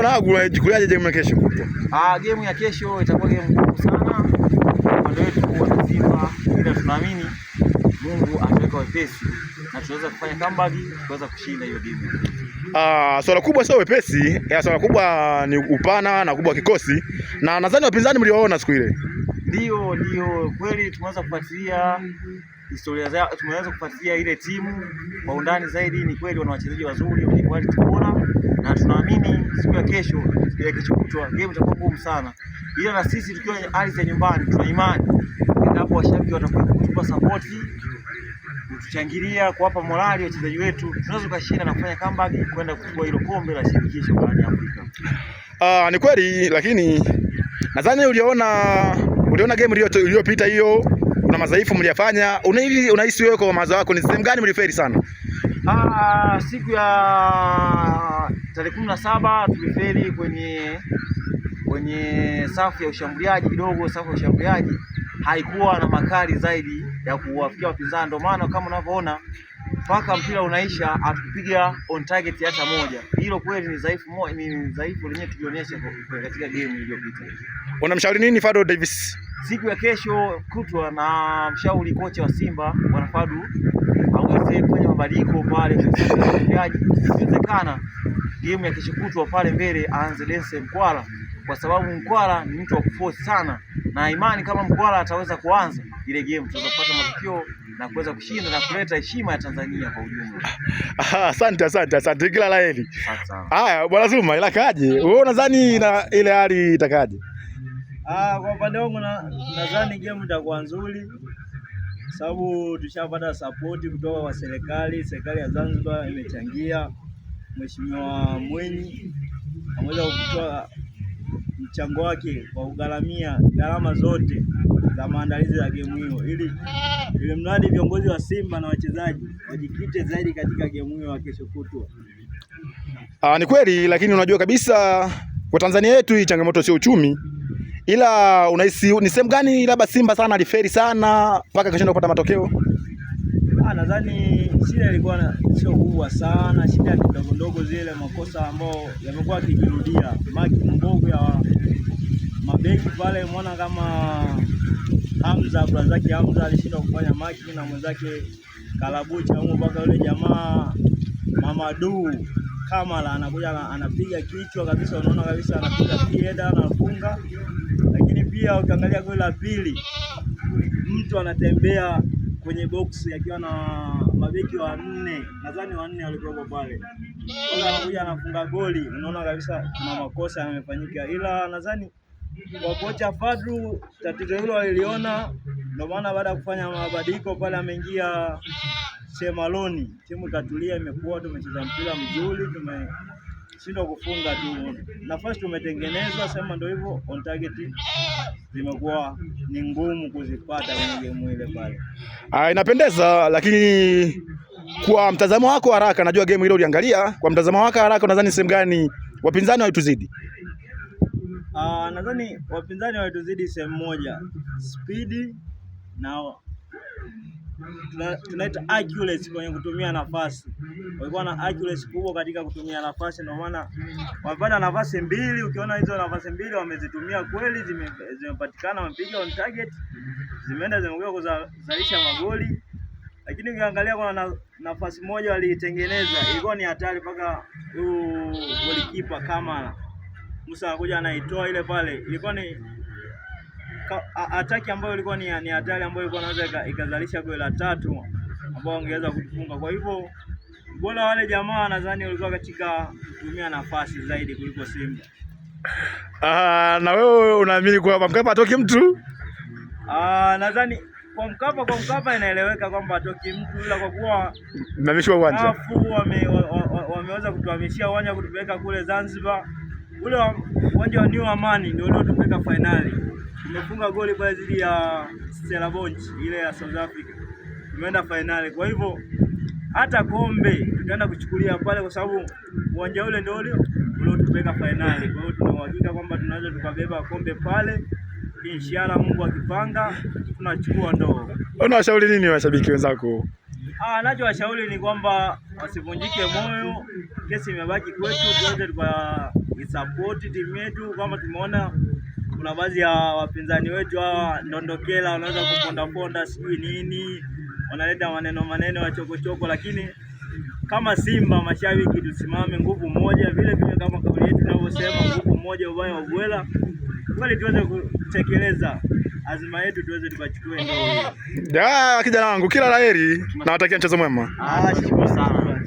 mwanangu unachukuliaje game ya kesho? Game ya kesho itakuwa game ngumu sana. Upande wetu wa Simba, ila tunaamini Mungu ataweka wepesi na tunaweza kufanya comeback kuweza kushinda hiyo game. Swala kubwa sio wepesi, swala kubwa ni upana na kubwa kikosi. Na nadhani wapinzani mlioona siku ile. Ndio kweli tumeweza kufuatilia historia zao, tumeweza kufuatilia ile timu kwa undani zaidi. Ni kweli wana wachezaji wazuri, wenye quality bora, na tunaamini siku ya kesho kutwa game itakuwa ngumu sana. Ila na sisi tukiwa ardhi ya nyumbani tuna imani endapo washabiki watakuwa kutupa support, kutuchangilia, kuwapa morali wachezaji wetu, tunaweza kushinda na kufanya comeback kwenda kuchukua hilo kombe la shirikisho barani Afrika. Ni kweli, lakini nadhani uliona game iliyopita hiyo, kuna madhaifu mliyafanya. Unahisi wewe kwa mawazo yako ni sehemu gani mlifeli sana? Siku ya tarehe 17 tulifeli kwenye safu ya ushambuliaji kidogo. Safu ya ushambuliaji haikuwa na makali zaidi ya kuwafikia wapinzani, ndio maana kama unavyoona mpaka mpira unaisha hatukupiga on target hata moja. Hilo kweli ni dhaifu lenyewe tulionyesha katika game iliyopita. Unamshauri nini Fadlu Davis siku ya kesho kutwa? Na mshauri kocha wa Simba Bwana Fadlu aweze kufanya mabadiliko pale, ikiwezekana game ya kesho kutwa pale mbele aanze Dense Mkwala, kwa sababu Mkwala ni mtu wa kuforce sana, na imani kama Mkwala ataweza kuanza ile game tutaweza kupata matokeo na kuweza kushinda na kuleta heshima ya Tanzania kwa ujumla. Asante, kila la heri. Haya bwana Zuma, ila kaje wewe unadhani ile hali itakaje? Kwa upande wangu nadhani game itakuwa nzuri, sababu tushapata support kutoka kwa serikali ya Zanzibar imechangia. Mheshimiwa Mwinyi ameweza kutoa mchango wake kwa kugharamia gharama zote za maandalizi ya game hiyo, ili mradi viongozi wa Simba na wachezaji wajikite zaidi katika game hiyo ya kesho kutwa. Ni kweli, lakini unajua kabisa kwa Tanzania yetu hii changamoto sio uchumi, ila unahisi ni sehemu gani labda Simba sana aliferi sana mpaka kashinda kupata matokeo? Nadhani shida ilikuwa sio kubwa sana, shida ndogo ndogo zile makosa ambao yamekuwa yakijirudia. Maki mbovu ya mabeki pale, umeona kama Hamza alishinda kufanya maki na mwenzake Kalabucha huko, mpaka yule jamaa Mamadu Kamala anakuja anapiga kichwa kabisa, unaona kabisa anapiga kieda anafunga. Lakini pia ukiangalia goli la pili, mtu anatembea kwenye box akiwa na mabeki wanne, nadhani wanne walikuwa pale, anakuja anafunga goli, unaona kabisa kuna makosa yamefanyika. Ila nadhani kwa kocha Fadlu tatizo hilo aliliona, ndio maana baada ya kufanya mabadiliko pale ameingia Shemaloni, timu ikatulia, imekuwa tumecheza mpira mzuri, tumeshindwa kufunga tu, nafasi tumetengeneza, sema ndio hivyo, on target zimekuwa ni ngumu kuzipata kwenye game ile pale. Inapendeza, lakini kwa mtazamo wako haraka, najua game ile uliangalia, kwa mtazamo wako haraka unadhani sehemu gani wapinzani walituzidi? Nadhani wapinzani walituzidi sehemu moja, speed na tunaita accuracy kwenye kutumia nafasi. Walikuwa na accuracy kubwa katika kutumia nafasi, ndio maana wamepata nafasi mbili. Ukiona hizo nafasi mbili wamezitumia kweli, zimepatikana, wamepiga on target, zimekuja kuzalisha magoli. Lakini ukiangalia kuna nafasi moja waliitengeneza ilikuwa ni hatari, mpaka golikipa Kamala Musa anakuja anaitoa ile pale, ilikuwa ni ataki ambayo ilikuwa ni hatari, ambayo ilikuwa inaweza ikazalisha goli la 3 ambao wangeweza kutufunga. Kwa hivyo bora wale jamaa nadhani walikuwa katika kutumia nafasi zaidi kuliko Simba. Na wewe unaamini kwa Mkapa atoki mtu? Nadhani kwa Mkapa inaeleweka kwamba atoki mtu, ila kwa kuwa mmemishwa uwanja, wameweza kutuhamishia uwanja kutupeleka kule Zanzibar. Ule uwanja wa New Amani ndio uliotupeleka finali. Tumefunga goli pale dhidi ya Stellenbosch ile ya South Africa, tumeenda finali. Kwa hivyo hata kombe tutaenda kuchukulia pale, kwa sababu uwanja ule ndio uliotupeleka finali. Kwa hiyo tuna uhakika kwamba tunaweza tukabeba kombe pale, inshallah Mungu akipanga tunachukua ndoo. Unawashauri nini washabiki wenzako? Anachowashauri ni kwamba wasivunjike moyo, kesi imebaki kwetu, tuweze isupport timu yetu. Kama tumeona kuna baadhi ya wapinzani wetu hawa ndondokela wanaweza kuponda sijui nini, wanaleta maneno ya chokochoko, lakini kama Simba mashabiki tusimame nguvu moja, vile kama kauli yetu inavyosema, nguvu moja ubaya wa Bwela, ili tuweze kutekeleza azima yetu, tuweze tukachukue ndio. Kijana wangu, kila laheri, nawatakia mchezo mwema. Shukrani sana.